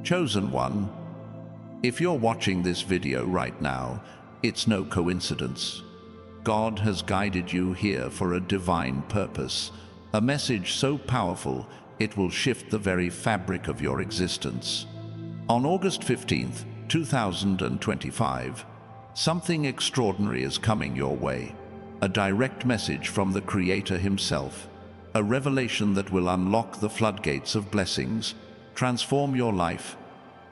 Chosen one, if you're watching this video right now, it's no coincidence. God has guided you here for a divine purpose, a message so powerful it will shift the very fabric of your existence. On August 15th, 2025, something extraordinary is coming your way. A direct message from the Creator himself. A revelation that will unlock the floodgates of blessings, transform your life,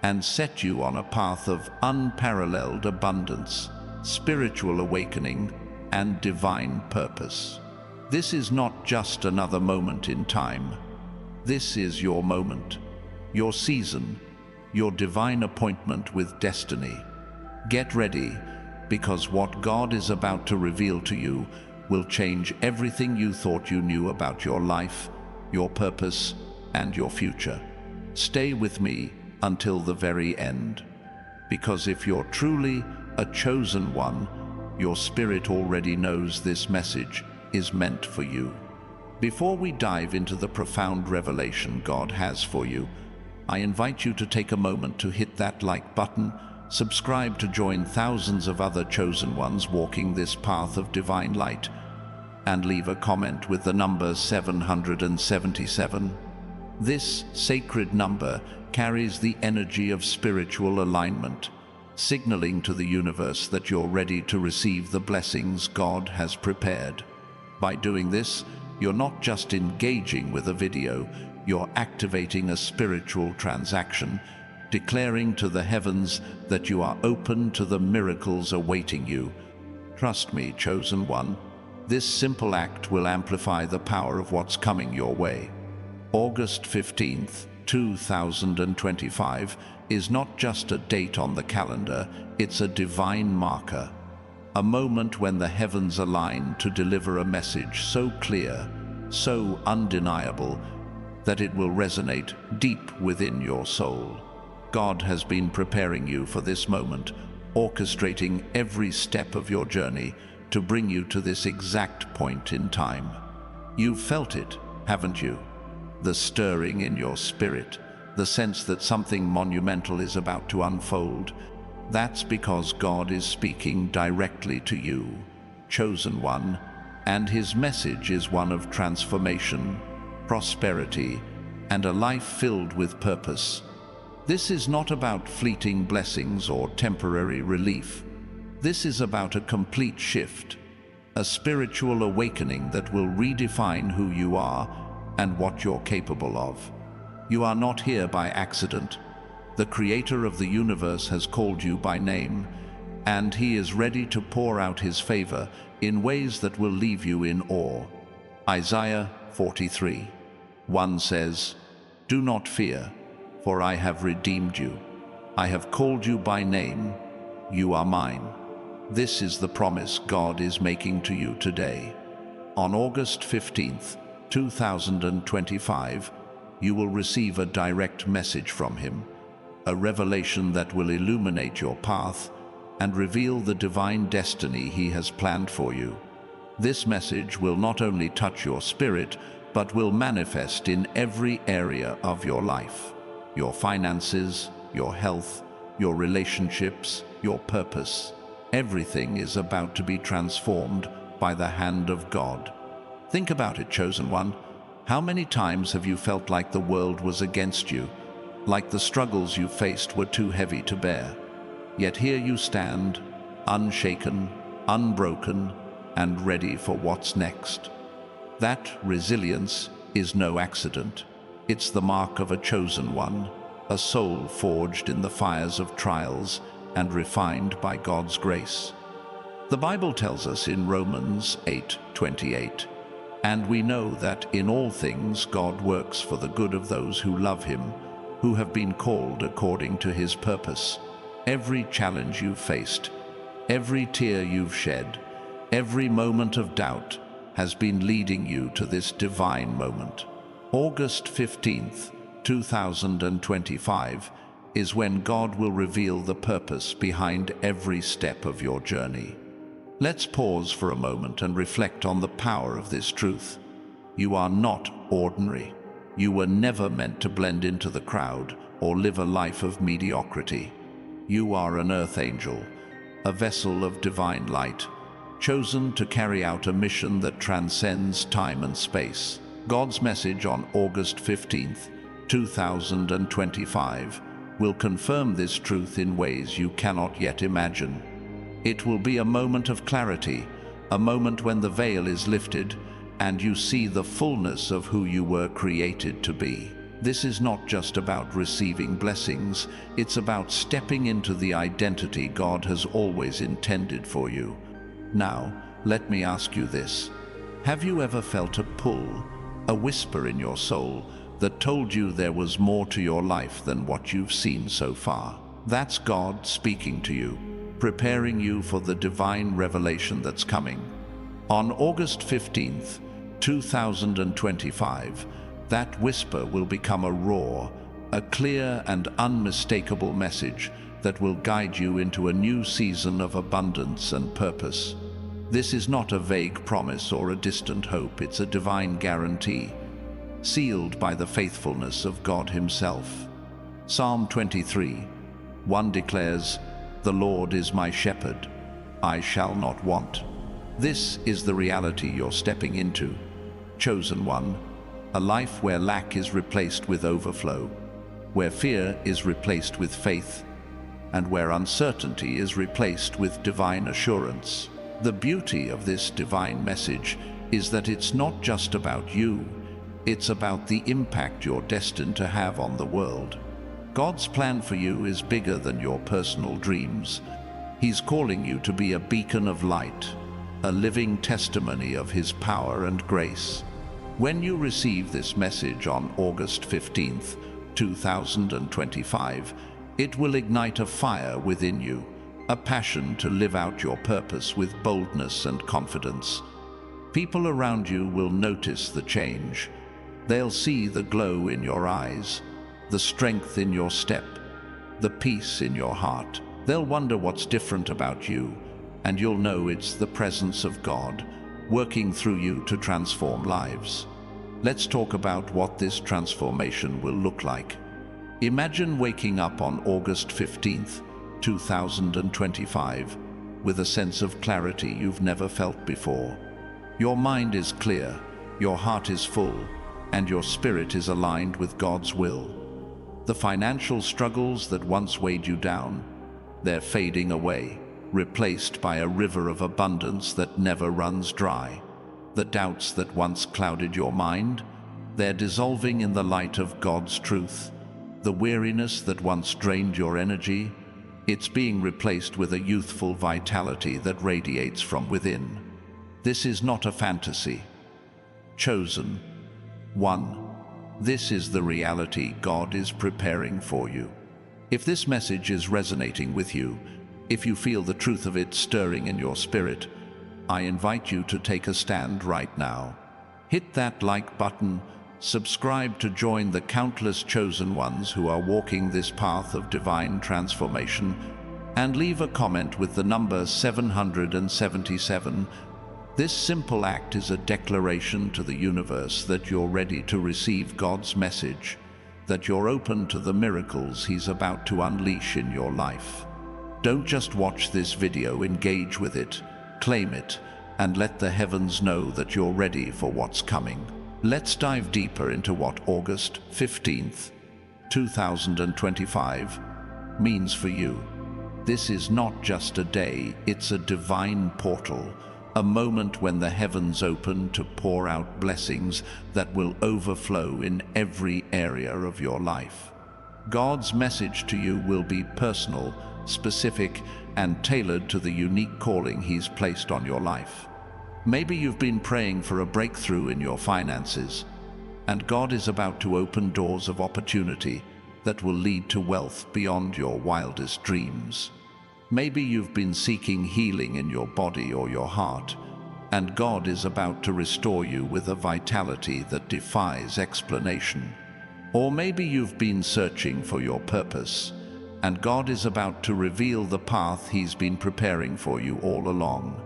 and set you on a path of unparalleled abundance, spiritual awakening, and divine purpose. This is not just another moment in time. This is your moment, your season, your divine appointment with destiny. Get ready, because what God is about to reveal to you will change everything you thought you knew about your life, your purpose, and your future. Stay with me until the very end, because if you're truly a chosen one, your spirit already knows this message is meant for you. Before we dive into the profound revelation God has for you, I invite you to take a moment to hit that like button, subscribe to join thousands of other chosen ones walking this path of divine light, and leave a comment with the number 777. This sacred number carries the energy of spiritual alignment, signaling to the universe that you're ready to receive the blessings God has prepared. By doing this, you're not just engaging with a video, you're activating a spiritual transaction, declaring to the heavens that you are open to the miracles awaiting you. Trust me, chosen one, this simple act will amplify the power of what's coming your way. August 15th, 2025 is not just a date on the calendar, it's a divine marker. A moment when the heavens align to deliver a message so clear, so undeniable, that it will resonate deep within your soul. God has been preparing you for this moment, orchestrating every step of your journey to bring you to this exact point in time. You've felt it, haven't you? The stirring in your spirit, the sense that something monumental is about to unfold. That's because God is speaking directly to you, chosen one, and his message is one of transformation, prosperity, and a life filled with purpose. This is not about fleeting blessings or temporary relief. This is about a complete shift, a spiritual awakening that will redefine who you are and what you're capable of. You are not here by accident. The Creator of the universe has called you by name, and he is ready to pour out his favor in ways that will leave you in awe. Isaiah 43:1 says, "Do not fear, for I have redeemed you. I have called you by name. You are mine." This is the promise God is making to you today. On August 15th, 2025, you will receive a direct message from him, a revelation that will illuminate your path and reveal the divine destiny he has planned for you. This message will not only touch your spirit, but will manifest in every area of your life. Your finances, your health, your relationships, your purpose. Everything is about to be transformed by the hand of God. Think about it, chosen one. How many times have you felt like the world was against you, like the struggles you faced were too heavy to bear? Yet here you stand, unshaken, unbroken, and ready for what's next. That resilience is no accident. It's the mark of a chosen one, a soul forged in the fires of trials and refined by God's grace. The Bible tells us in Romans 8:28, "And we know that in all things God works for the good of those who love him, who have been called according to his purpose." Every challenge you've faced, every tear you've shed, every moment of doubt has been leading you to this divine moment. August 15th, 2025 is when God will reveal the purpose behind every step of your journey. Let's pause for a moment and reflect on the power of this truth. You are not ordinary. You were never meant to blend into the crowd, or live a life of mediocrity. You are an earth angel, a vessel of divine light, chosen to carry out a mission that transcends time and space. God's message on August 15th, 2025 will confirm this truth in ways you cannot yet imagine. It will be a moment of clarity, a moment when the veil is lifted and you see the fullness of who you were created to be. This is not just about receiving blessings, it's about stepping into the identity God has always intended for you. Now, let me ask you this. Have you ever felt a pull, a whisper in your soul that told you there was more to your life than what you've seen so far? That's God speaking to you, preparing you for the divine revelation that's coming. On August 15th, 2025, that whisper will become a roar, a clear and unmistakable message that will guide you into a new season of abundance and purpose. This is not a vague promise or a distant hope, it's a divine guarantee, sealed by the faithfulness of God Himself. Psalm 23:1 declares, "The Lord is my shepherd, I shall not want." This is the reality you're stepping into. Chosen one, a life where lack is replaced with overflow, where fear is replaced with faith, and where uncertainty is replaced with divine assurance. The beauty of this divine message is that it's not just about you, it's about the impact you're destined to have on the world. God's plan for you is bigger than your personal dreams. He's calling you to be a beacon of light, a living testimony of His power and grace. When you receive this message on August 15th, 2025, it will ignite a fire within you, a passion to live out your purpose with boldness and confidence. People around you will notice the change. They'll see the glow in your eyes, the strength in your step, the peace in your heart. They'll wonder what's different about you, and you'll know it's the presence of God working through you to transform lives. Let's talk about what this transformation will look like. Imagine waking up on August 15th, 2025, with a sense of clarity you've never felt before. Your mind is clear, your heart is full, and your spirit is aligned with God's will. The financial struggles that once weighed you down, they're fading away, replaced by a river of abundance that never runs dry. The doubts that once clouded your mind, they're dissolving in the light of God's truth. The weariness that once drained your energy, it's being replaced with a youthful vitality that radiates from within. This is not a fantasy. Chosen one, this is the reality God is preparing for you. If this message is resonating with you, if you feel the truth of it stirring in your spirit, I invite you to take a stand right now. Hit that like button, subscribe to join the countless chosen ones who are walking this path of divine transformation, and leave a comment with the number 777. This simple act is a declaration to the universe that you're ready to receive God's message, that you're open to the miracles He's about to unleash in your life. Don't just watch this video, engage with it, claim it, and let the heavens know that you're ready for what's coming. Let's dive deeper into what August 15th, 2025 means for you. This is not just a day, it's a divine portal, a moment when the heavens open to pour out blessings that will overflow in every area of your life. God's message to you will be personal, specific, and tailored to the unique calling He's placed on your life. Maybe you've been praying for a breakthrough in your finances, and God is about to open doors of opportunity that will lead to wealth beyond your wildest dreams. Maybe you've been seeking healing in your body or your heart, and God is about to restore you with a vitality that defies explanation. Or maybe you've been searching for your purpose, and God is about to reveal the path He's been preparing for you all along.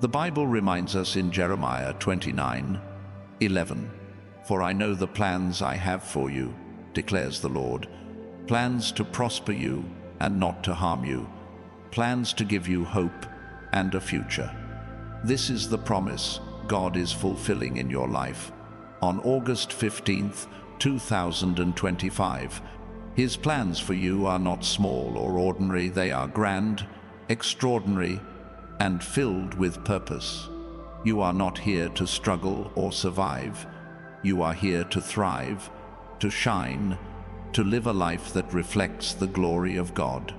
The Bible reminds us in Jeremiah 29:11, "For I know the plans I have for you, declares the Lord, plans to prosper you and not to harm you, plans to give you hope and a future. This is the promise God is fulfilling in your life. On August 15th, 2025, His plans for you are not small or ordinary, they are grand, extraordinary, and filled with purpose. You are not here to struggle or survive. You are here to thrive, to shine, to live a life that reflects the glory of God.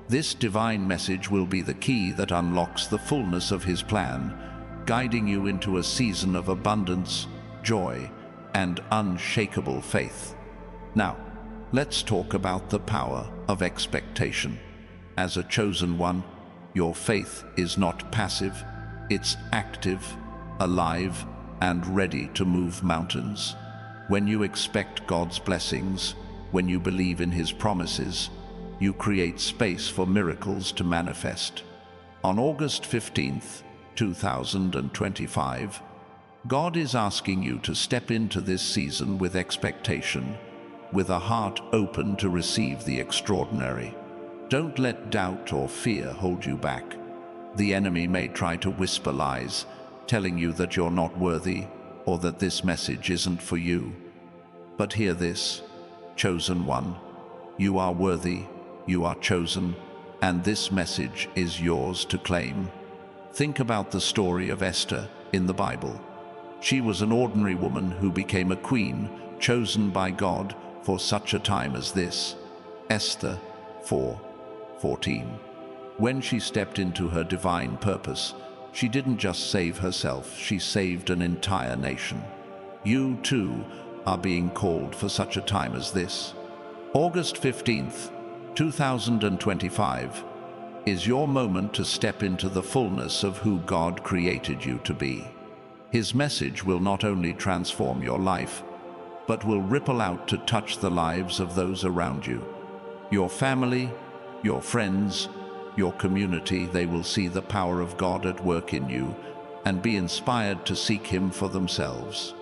This divine message will be the key that unlocks the fullness of His plan, guiding you into a season of abundance, joy, and unshakable faith. Now, let's talk about the power of expectation. As a chosen one, your faith is not passive, it's active, alive, and ready to move mountains. When you expect God's blessings, when you believe in His promises, you create space for miracles to manifest. On August 15th, 2025, God is asking you to step into this season with expectation, with a heart open to receive the extraordinary. Don't let doubt or fear hold you back. The enemy may try to whisper lies, telling you that you're not worthy or that this message isn't for you. But hear this, chosen one. You are worthy, you are chosen, and this message is yours to claim. Think about the story of Esther in the Bible. She was an ordinary woman who became a queen, chosen by God for such a time as this. Esther 4:14. When she stepped into her divine purpose, she didn't just save herself, she saved an entire nation. You too are being called for such a time as this. August 15th, 2025 is your moment to step into the fullness of who God created you to be. His message will not only transform your life, but will ripple out to touch the lives of those around you. Your family, your friends, your community, they will see the power of God at work in you and be inspired to seek Him for themselves.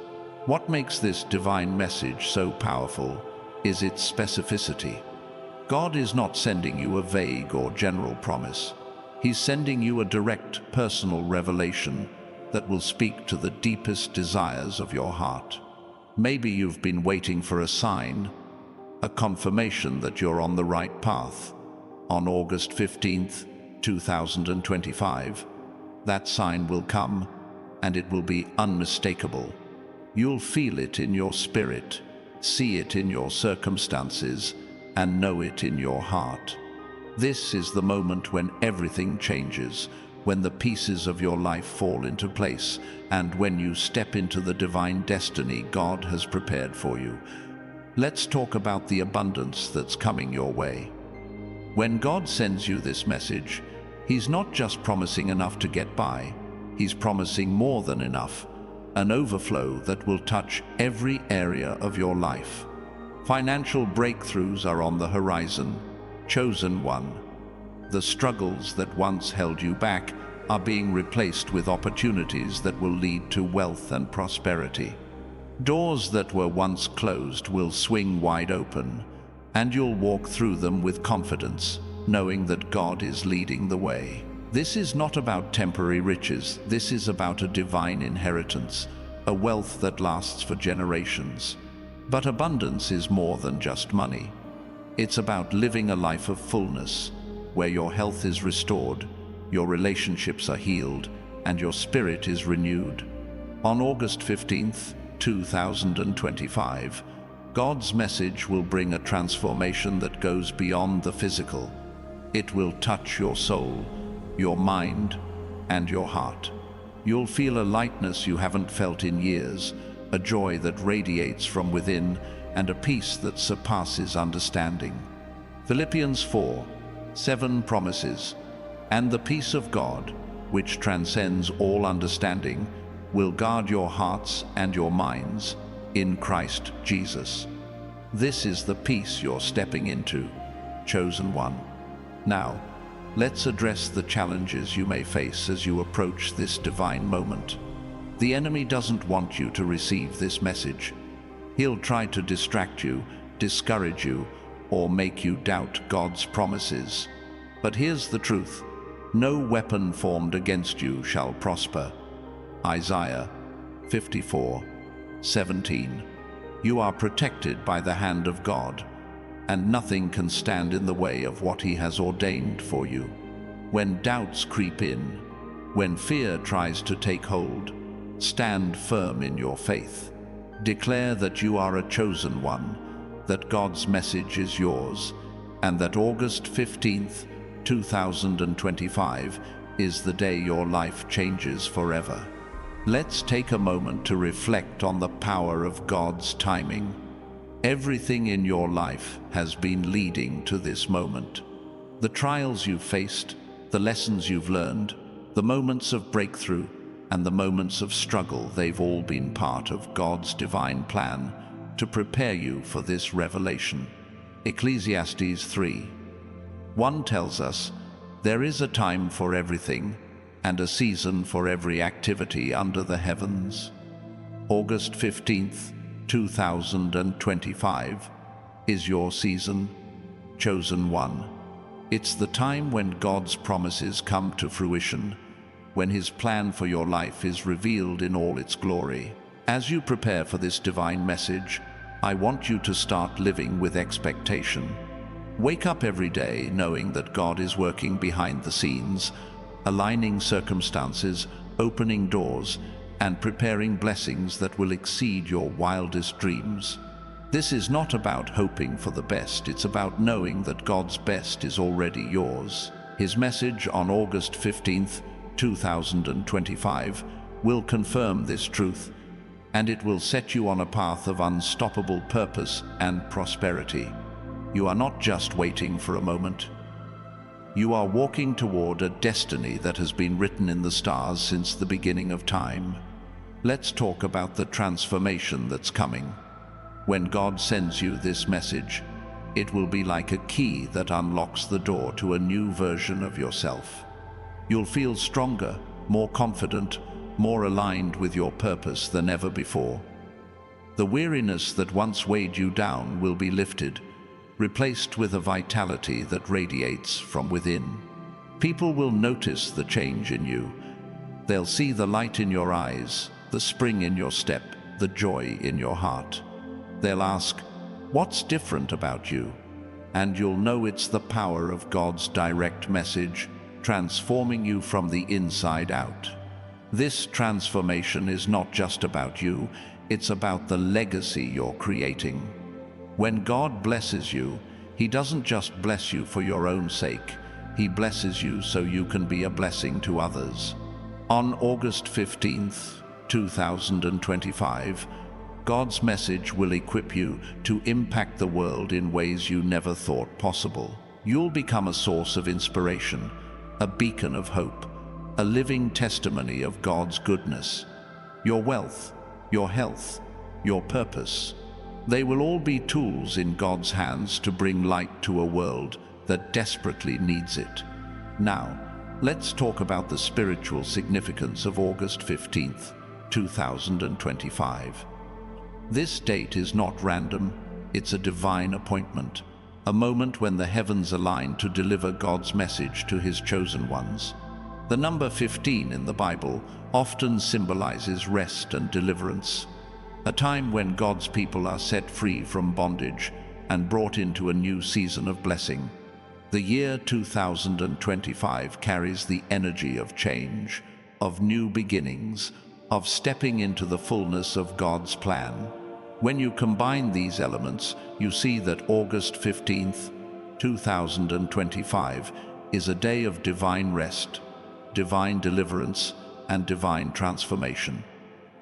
What makes this divine message so powerful is its specificity. God is not sending you a vague or general promise. He's sending you a direct, personal revelation that will speak to the deepest desires of your heart. Maybe you've been waiting for a sign, a confirmation that you're on the right path. On August 15th, 2025, that sign will come, and it will be unmistakable. You'll feel it in your spirit, see it in your circumstances, and know it in your heart. This is the moment when everything changes, when the pieces of your life fall into place, and when you step into the divine destiny God has prepared for you. Let's talk about the abundance that's coming your way. When God sends you this message, He's not just promising enough to get by, He's promising more than enough, an overflow that will touch every area of your life. Financial breakthroughs are on the horizon. Chosen one. The struggles that once held you back are being replaced with opportunities that will lead to wealth and prosperity. Doors that were once closed will swing wide open, and you'll walk through them with confidence, knowing that God is leading the way. This is not about temporary riches, this is about a divine inheritance, a wealth that lasts for generations. But abundance is more than just money. It's about living a life of fullness, where your health is restored, your relationships are healed, and your spirit is renewed. On August 15th, 2025, God's message will bring a transformation that goes beyond the physical. It will touch your soul, your mind, and your heart. You'll feel a lightness you haven't felt in years, a joy that radiates from within, and a peace that surpasses understanding. Philippians 4:7 promises, "And the peace of God, which transcends all understanding, will guard your hearts and your minds in Christ Jesus." This is the peace you're stepping into, chosen one. Now, let's address the challenges you may face as you approach this divine moment. The enemy doesn't want you to receive this message. He'll try to distract you, discourage you, or make you doubt God's promises. But here's the truth: no weapon formed against you shall prosper. Isaiah 54:17. You are protected by the hand of God, and nothing can stand in the way of what He has ordained for you. When doubts creep in, when fear tries to take hold, stand firm in your faith. Declare that you are a chosen one, that God's message is yours, and that August 15th, 2025 is the day your life changes forever. Let's take a moment to reflect on the power of God's timing. Everything in your life has been leading to this moment. The trials you've faced, the lessons you've learned, the moments of breakthrough, and the moments of struggle, they've all been part of God's divine plan to prepare you for this revelation. Ecclesiastes 3:1 tells us, "There is a time for everything, and a season for every activity under the heavens." August 15th, 2025 is your season, chosen one. It's the time when God's promises come to fruition, when His plan for your life is revealed in all its glory. As you prepare for this divine message, I want you to start living with expectation. Wake up every day knowing that God is working behind the scenes, aligning circumstances, opening doors, and preparing blessings that will exceed your wildest dreams. This is not about hoping for the best, it's about knowing that God's best is already yours. His message on August 15th, 2025 will confirm this truth, and it will set you on a path of unstoppable purpose and prosperity. You are not just waiting for a moment. You are walking toward a destiny that has been written in the stars since the beginning of time. Let's talk about the transformation that's coming. When God sends you this message, it will be like a key that unlocks the door to a new version of yourself. You'll feel stronger, more confident, more aligned with your purpose than ever before. The weariness that once weighed you down will be lifted, replaced with a vitality that radiates from within. People will notice the change in you. They'll see the light in your eyes, the spring in your step, the joy in your heart. They'll ask, "What's different about you?" And you'll know it's the power of God's direct message, transforming you from the inside out. This transformation is not just about you, it's about the legacy you're creating. When God blesses you, He doesn't just bless you for your own sake, He blesses you so you can be a blessing to others. On August 15th, 2025, God's message will equip you to impact the world in ways you never thought possible. You'll become a source of inspiration, a beacon of hope, a living testimony of God's goodness. Your wealth, your health, your purpose, they will all be tools in God's hands to bring light to a world that desperately needs it. Now, let's talk about the spiritual significance of August 15th, 2025. This date is not random, it's a divine appointment, a moment when the heavens align to deliver God's message to His chosen ones. The number 15 in the Bible often symbolizes rest and deliverance, a time when God's people are set free from bondage and brought into a new season of blessing. The year 2025 carries the energy of change, of new beginnings, of stepping into the fullness of God's plan. When you combine these elements, you see that August 15th, 2025 is a day of divine rest, divine deliverance, and divine transformation.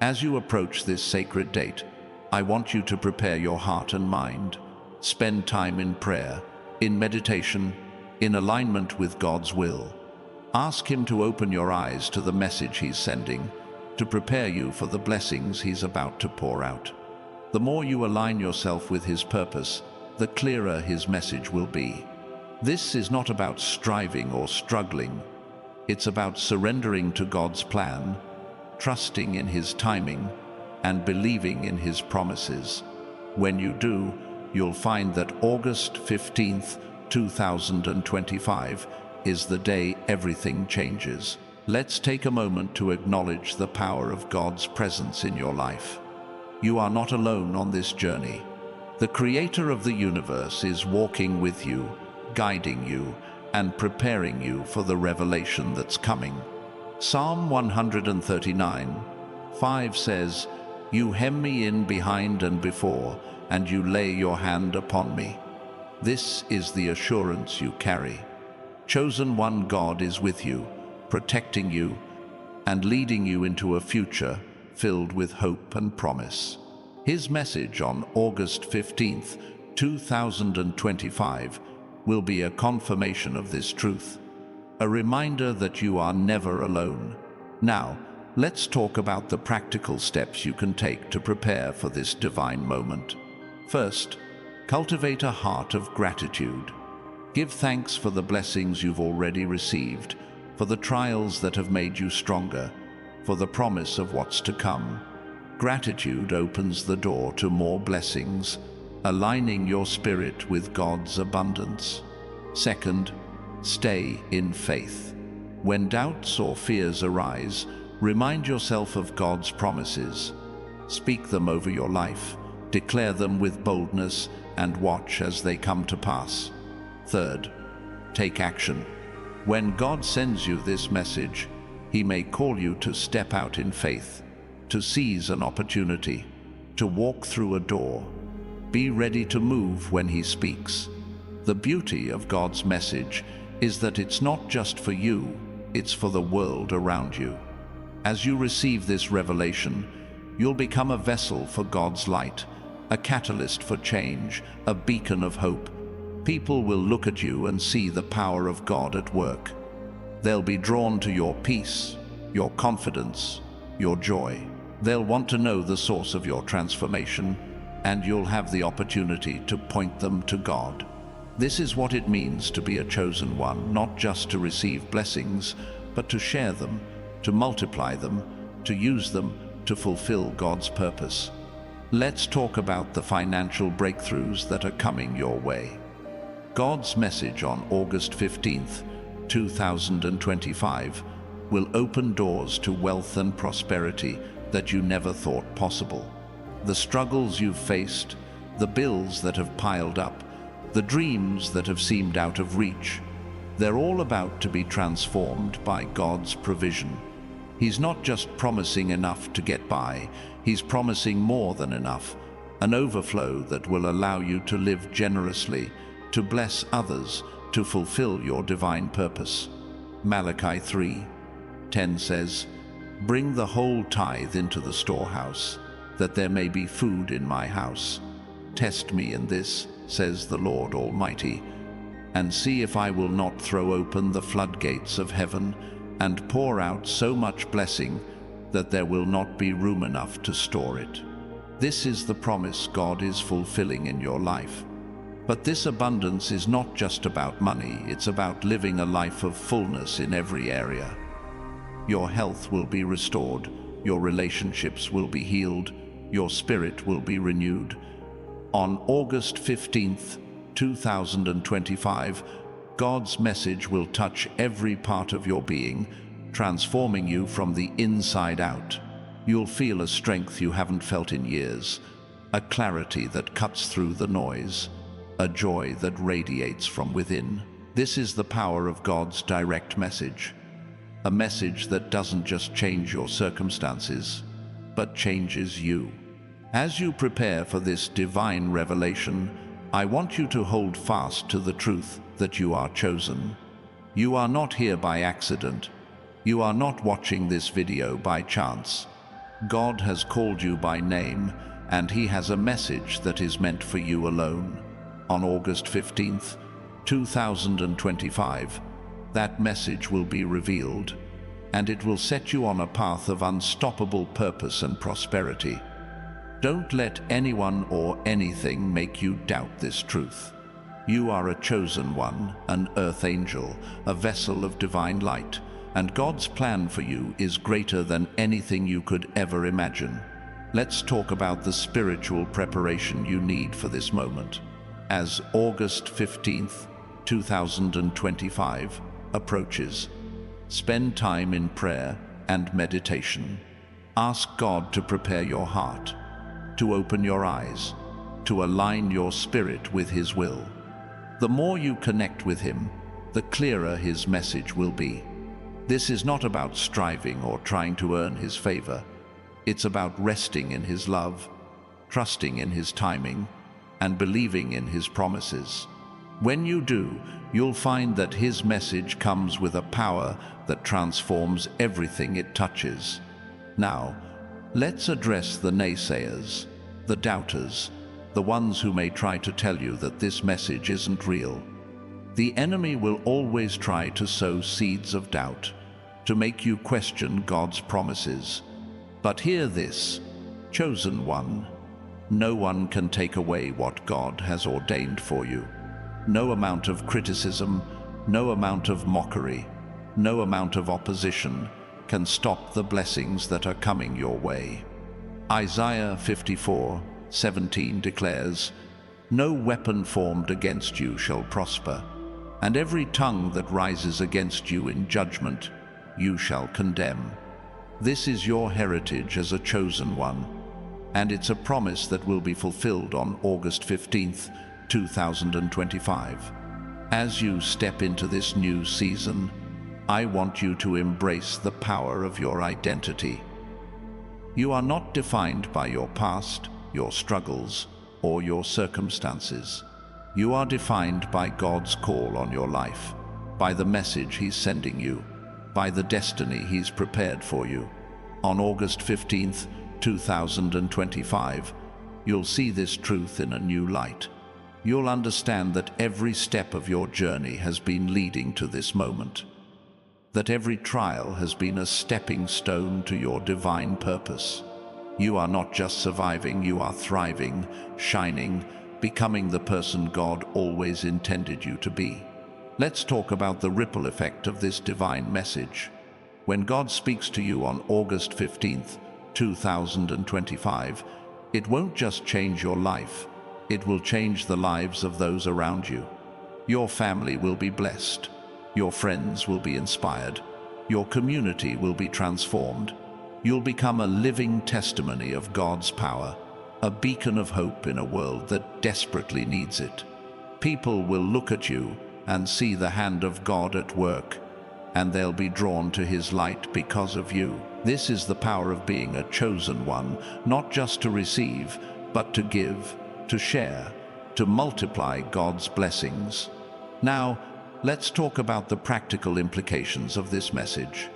As you approach this sacred date, I want you to prepare your heart and mind. Spend time in prayer, in meditation, in alignment with God's will. Ask Him to open your eyes to the message He's sending, to prepare you for the blessings He's about to pour out. The more you align yourself with His purpose, the clearer His message will be. This is not about striving or struggling. It's about surrendering to God's plan, trusting in His timing, and believing in His promises. When you do, you'll find that August 15th, 2025 is the day everything changes. Let's take a moment to acknowledge the power of God's presence in your life. You are not alone on this journey. The Creator of the universe is walking with you, guiding you, and preparing you for the revelation that's coming. Psalm 139:5 says, "You hem me in behind and before, and you lay your hand upon me." This is the assurance you carry. Chosen one, God is with you, protecting you, and leading you into a future filled with hope and promise. His message on August 15th, 2025 will be a confirmation of this truth, a reminder that you are never alone. Now, let's talk about the practical steps you can take to prepare for this divine moment. First, cultivate a heart of gratitude. Give thanks for the blessings you've already received, for the trials that have made you stronger, for the promise of what's to come. Gratitude opens the door to more blessings, aligning your spirit with God's abundance. Second, stay in faith. When doubts or fears arise, remind yourself of God's promises. Speak them over your life, declare them with boldness, and watch as they come to pass. Third, take action. When God sends you this message, He may call you to step out in faith, to seize an opportunity, to walk through a door. Be ready to move when He speaks. The beauty of God's message is that it's not just for you, it's for the world around you. As you receive this revelation, you'll become a vessel for God's light, a catalyst for change, a beacon of hope. People will look at you and see the power of God at work. They'll be drawn to your peace, your confidence, your joy. They'll want to know the source of your transformation, and you'll have the opportunity to point them to God. This is what it means to be a chosen one, not just to receive blessings, but to share them, to multiply them, to use them to fulfill God's purpose. Let's talk about the financial breakthroughs that are coming your way. God's message on August 15th, 2025 will open doors to wealth and prosperity that you never thought possible. The struggles you've faced, the bills that have piled up, the dreams that have seemed out of reach, they're all about to be transformed by God's provision. He's not just promising enough to get by, He's promising more than enough, an overflow that will allow you to live generously, to bless others, to fulfill your divine purpose. Malachi 3:10 says, "Bring the whole tithe into the storehouse, that there may be food in my house. Test me in this, says the Lord Almighty, and see if I will not throw open the floodgates of heaven and pour out so much blessing that there will not be room enough to store it." This is the promise God is fulfilling in your life. But this abundance is not just about money, it's about living a life of fullness in every area. Your health will be restored, your relationships will be healed, your spirit will be renewed. On August 15th, 2025, God's message will touch every part of your being, transforming you from the inside out. You'll feel a strength you haven't felt in years, a clarity that cuts through the noise, a joy that radiates from within. This is the power of God's direct message, a message that doesn't just change your circumstances, but changes you. As you prepare for this divine revelation, I want you to hold fast to the truth that you are chosen. You are not here by accident. You are not watching this video by chance. God has called you by name, and He has a message that is meant for you alone. On August 15th, 2025, that message will be revealed, and it will set you on a path of unstoppable purpose and prosperity. Don't let anyone or anything make you doubt this truth. You are a chosen one, an earth angel, a vessel of divine light, and God's plan for you is greater than anything you could ever imagine. let's talk about the spiritual preparation you need for this moment. As August 15th, 2025 approaches, spend time in prayer and meditation. Ask God to prepare your heart, to open your eyes, to align your spirit with His will. The more you connect with Him, the clearer His message will be. This is not about striving or trying to earn His favor. It's about resting in His love, trusting in His timing, and believing in His promises. When you do, you'll find that His message comes with a power that transforms everything it touches. Now, let's address the naysayers, the doubters, the ones who may try to tell you that this message isn't real. The enemy will always try to sow seeds of doubt, to make you question God's promises. But hear this, chosen one, no one can take away what God has ordained for you. No amount of criticism, no amount of mockery, no amount of opposition can stop the blessings that are coming your way. Isaiah 54:17 declares, "No weapon formed against you shall prosper, and every tongue that rises against you in judgment you shall condemn." This is your heritage as a chosen one, and it's a promise that will be fulfilled on August 15th, 2025. As you step into this new season, I want you to embrace the power of your identity. You are not defined by your past, your struggles, or your circumstances. You are defined by God's call on your life, by the message He's sending you, by the destiny He's prepared for you. On August 15th, 2025, you'll see this truth in a new light. You'll understand that every step of your journey has been leading to this moment, that every trial has been a stepping stone to your divine purpose. You are not just surviving, you are thriving, shining, becoming the person God always intended you to be. Let's talk about the ripple effect of this divine message. When God speaks to you on August 15th, 2025, it won't just change your life, it will change the lives of those around you. Your family will be blessed, your friends will be inspired, your community will be transformed. You'll become a living testimony of God's power, a beacon of hope in a world that desperately needs it. People will look at you and see the hand of God at work, and they'll be drawn to His light because of you. This is the power of being a chosen one, not just to receive, but to give, to share, to multiply God's blessings. Now, let's talk about the practical implications of this message.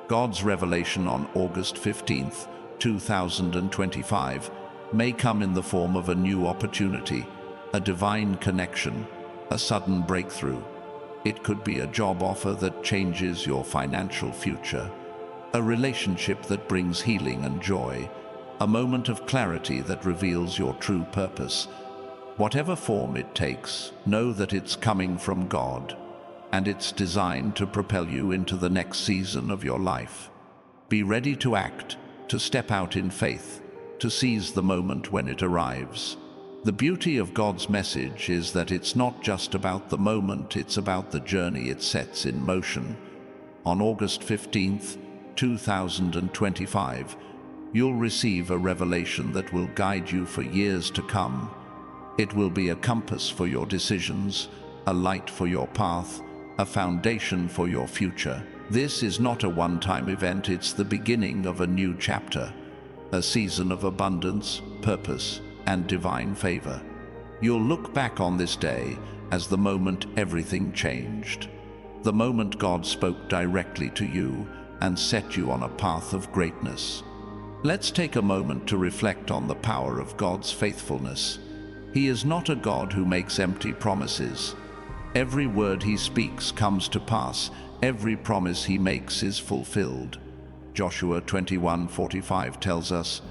God's revelation on August 15th, 2025 may come in the form of a new opportunity, a divine connection, a sudden breakthrough. It could be a job offer that changes your financial future, a relationship that brings healing and joy, a moment of clarity that reveals your true purpose. Whatever form it takes, know that it's coming from God, and it's designed to propel you into the next season of your life. Be ready to act, to step out in faith, to seize the moment when it arrives. The beauty of God's message is that it's not just about the moment, it's about the journey it sets in motion. On August 15th, 2025, you'll receive a revelation that will guide you for years to come. It will be a compass for your decisions, a light for your path, a foundation for your future. This is not a one-time event, it's the beginning of a new chapter, a season of abundance, purpose, and divine favor. You'll look back on this day as the moment everything changed, the moment God spoke directly to you and set you on a path of greatness. Let's take a moment to reflect on the power of God's faithfulness. He is not a God who makes empty promises. Every word He speaks comes to pass. Every promise He makes is fulfilled. Joshua 21:45 tells us,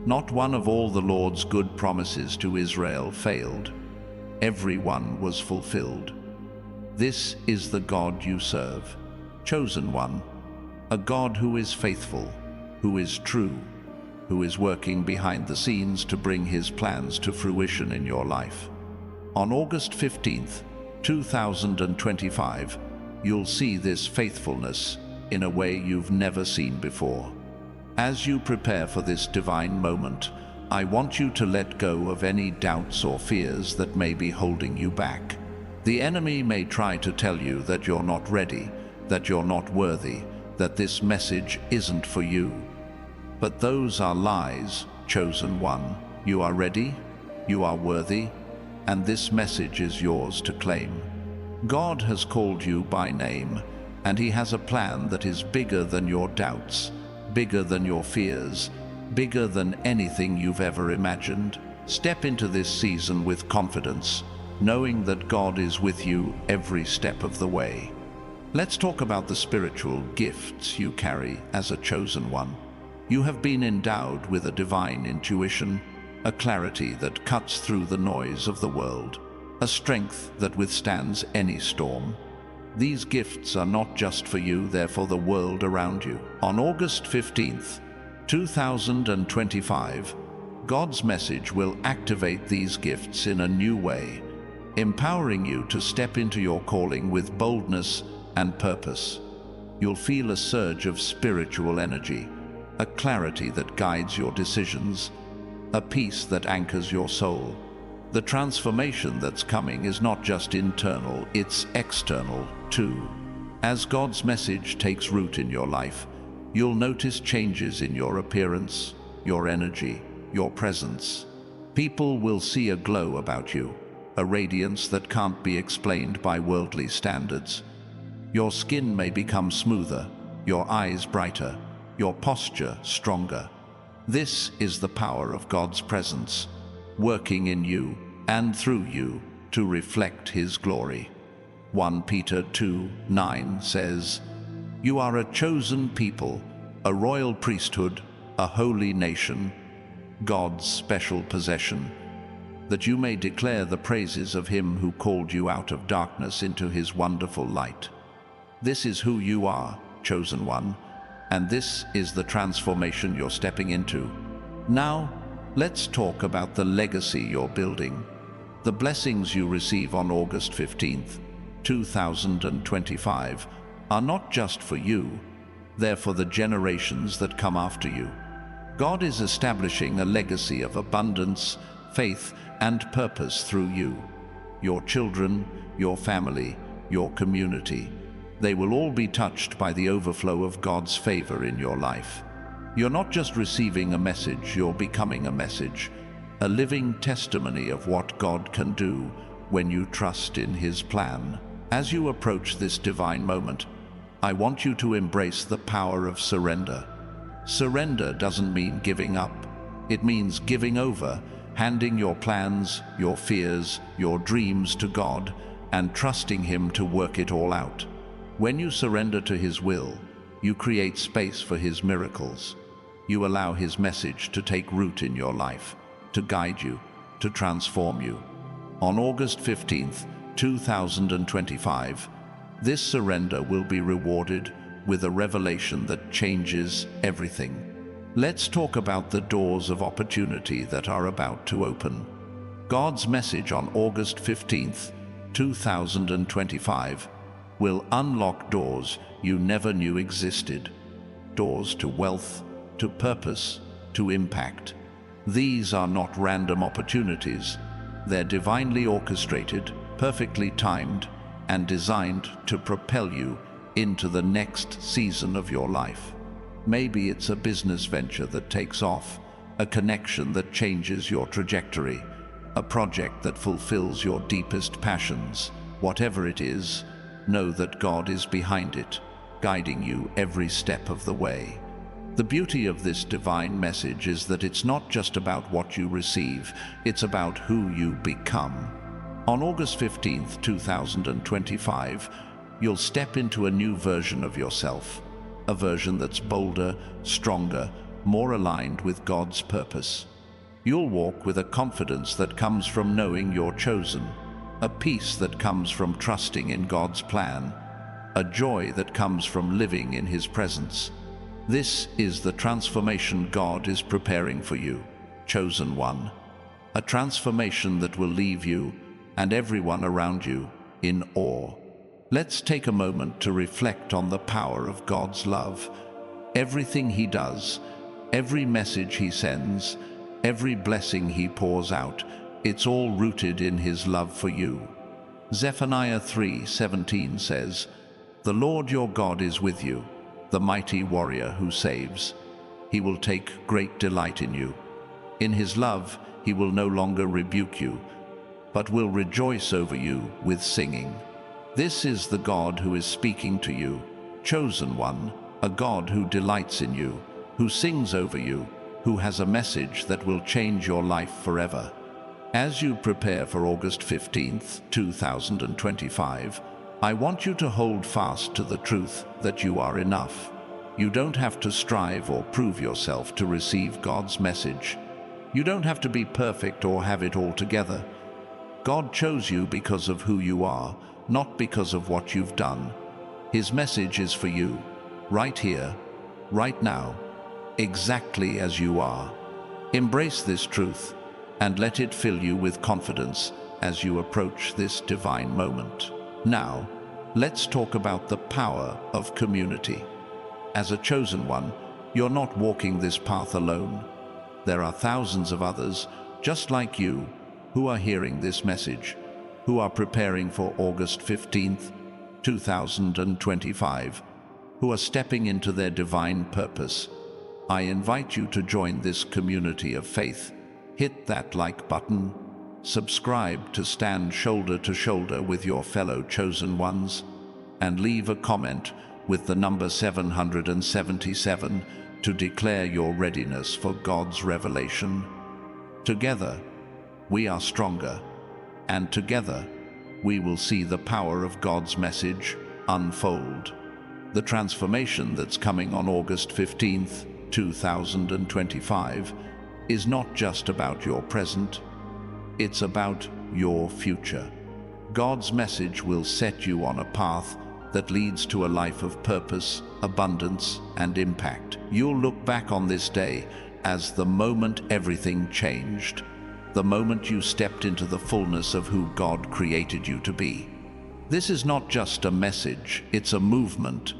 "Not one of all the Lord's good promises to Israel failed. Every one was fulfilled." This is the God you serve, chosen one, a God who is faithful, who is true, who is working behind the scenes to bring his plans to fruition in your life. On August 15th, 2025, you'll see this faithfulness in a way you've never seen before. As you prepare for this divine moment, I want you to let go of any doubts or fears that may be holding you back. The enemy may try to tell you that you're not ready, that you're not worthy, that this message isn't for you. But those are lies, chosen one. You are ready, you are worthy, and this message is yours to claim. God has called you by name, and He has a plan that is bigger than your doubts, bigger than your fears, bigger than anything you've ever imagined. Step into this season with confidence, knowing that God is with you every step of the way. Let's talk about the spiritual gifts you carry as a chosen one. You have been endowed with a divine intuition, a clarity that cuts through the noise of the world, a strength that withstands any storm. These gifts are not just for you, they're for the world around you. On August 15th, 2025, God's message will activate these gifts in a new way, empowering you to step into your calling with boldness and purpose. You'll feel a surge of spiritual energy, a clarity that guides your decisions, a peace that anchors your soul. The transformation that's coming is not just internal, it's external too. As God's message takes root in your life, you'll notice changes in your appearance, your energy, your presence. People will see a glow about you, a radiance that can't be explained by worldly standards. Your skin may become smoother, your eyes brighter, your posture stronger. This is the power of God's presence, working in you and through you to reflect His glory. 1 Peter 2:9 says, "You are a chosen people, a royal priesthood, a holy nation, God's special possession, that you may declare the praises of Him who called you out of darkness into His wonderful light." This is who you are, chosen one, and this is the transformation you're stepping into. Now, let's talk about the legacy you're building. The blessings you receive on August 15th, 2025, are not just for you, they're for the generations that come after you. God is establishing a legacy of abundance, faith, and purpose through you. Your children, your family, your community, they will all be touched by the overflow of God's favor in your life. You're not just receiving a message, you're becoming a message, a living testimony of what God can do when you trust in His plan. As you approach this divine moment, I want you to embrace the power of surrender. Surrender doesn't mean giving up. It means giving over, handing your plans, your fears, your dreams to God, and trusting Him to work it all out. When you surrender to His will, you create space for His miracles. You allow His message to take root in your life, to guide you, to transform you. On August 15th, 2025, this surrender will be rewarded with a revelation that changes everything. Let's talk about the doors of opportunity that are about to open. God's message on August 15th, 2025, will unlock doors you never knew existed. Doors to wealth, to purpose, to impact. These are not random opportunities. They're divinely orchestrated, perfectly timed, and designed to propel you into the next season of your life. Maybe it's a business venture that takes off, a connection that changes your trajectory, a project that fulfills your deepest passions. Whatever it is, know that God is behind it, guiding you every step of the way. The beauty of this divine message is that it's not just about what you receive, it's about who you become. On August 15th, 2025, you'll step into a new version of yourself, a version that's bolder, stronger, more aligned with God's purpose. You'll walk with a confidence that comes from knowing you're chosen, a peace that comes from trusting in God's plan, a joy that comes from living in His presence. This is the transformation God is preparing for you, chosen one. A transformation that will leave you and everyone around you in awe. Let's take a moment to reflect on the power of God's love. Everything He does, every message He sends, every blessing He pours out, it's all rooted in His love for you. Zephaniah 3:17 says, "The Lord your God is with you, the mighty warrior who saves. He will take great delight in you. In His love He will no longer rebuke you, but will rejoice over you with singing." This is the God who is speaking to you, chosen one, a God who delights in you, who sings over you, who has a message that will change your life forever. As you prepare for August 15th, 2025, I want you to hold fast to the truth that you are enough. You don't have to strive or prove yourself to receive God's message. You don't have to be perfect or have it all together. God chose you because of who you are, not because of what you've done. His message is for you, right here, right now, exactly as you are. Embrace this truth and let it fill you with confidence as you approach this divine moment. Now, let's talk about the power of community. As a chosen one, you're not walking this path alone. There are thousands of others, just like you, who are hearing this message, who are preparing for August 15th, 2025, who are stepping into their divine purpose. I invite you to join this community of faith. Hit that like button, subscribe to stand shoulder to shoulder with your fellow chosen ones, and leave a comment with the number 777 to declare your readiness for God's revelation. Together, we are stronger, and together, we will see the power of God's message unfold. The transformation that's coming on August 15th, 2025, is not just about your present, it's about your future. God's message will set you on a path that leads to a life of purpose, abundance, and impact. You'll look back on this day as the moment everything changed, the moment you stepped into the fullness of who God created you to be. This is not just a message, it's a movement,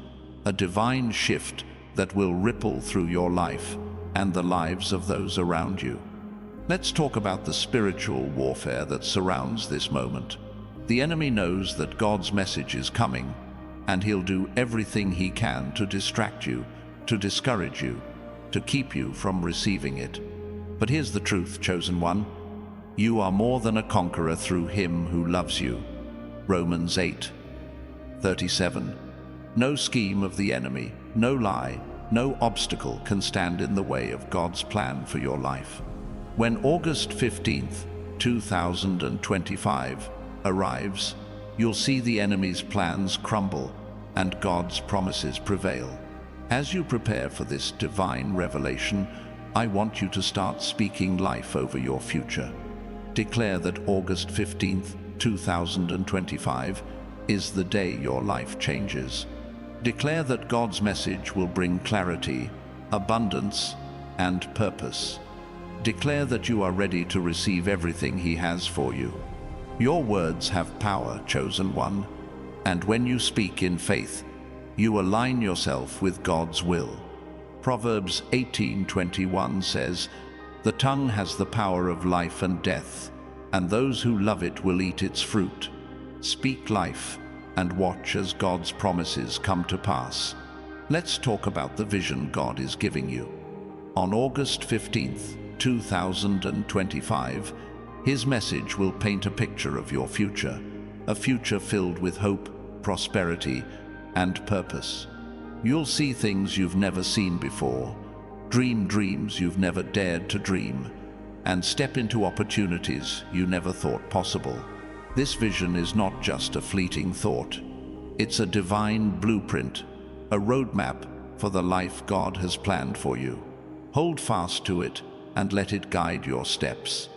a divine shift that will ripple through your life and the lives of those around you. Let's talk about the spiritual warfare that surrounds this moment. The enemy knows that God's message is coming, and he'll do everything he can to distract you, to discourage you, to keep you from receiving it. But here's the truth, chosen one. You are more than a conqueror through him who loves you. Romans 8:37. No scheme of the enemy, no lie, no obstacle can stand in the way of God's plan for your life. When August 15th, 2025 arrives, you'll see the enemy's plans crumble and God's promises prevail. As you prepare for this divine revelation, I want you to start speaking life over your future. Declare that August 15th, 2025 is the day your life changes. Declare that God's message will bring clarity, abundance, and purpose. Declare that you are ready to receive everything He has for you. Your words have power, chosen one, and when you speak in faith, you align yourself with God's will. Proverbs 18:21 says, "The tongue has the power of life and death, and those who love it will eat its fruit." Speak life and watch as God's promises come to pass. Let's talk about the vision God is giving you. On August 15th, 2025, His message will paint a picture of your future, a future filled with hope, prosperity, and purpose. You'll see things you've never seen before, dream dreams you've never dared to dream, and step into opportunities you never thought possible. This vision is not just a fleeting thought. It's a divine blueprint, a roadmap for the life God has planned for you. Hold fast to it and let it guide your steps.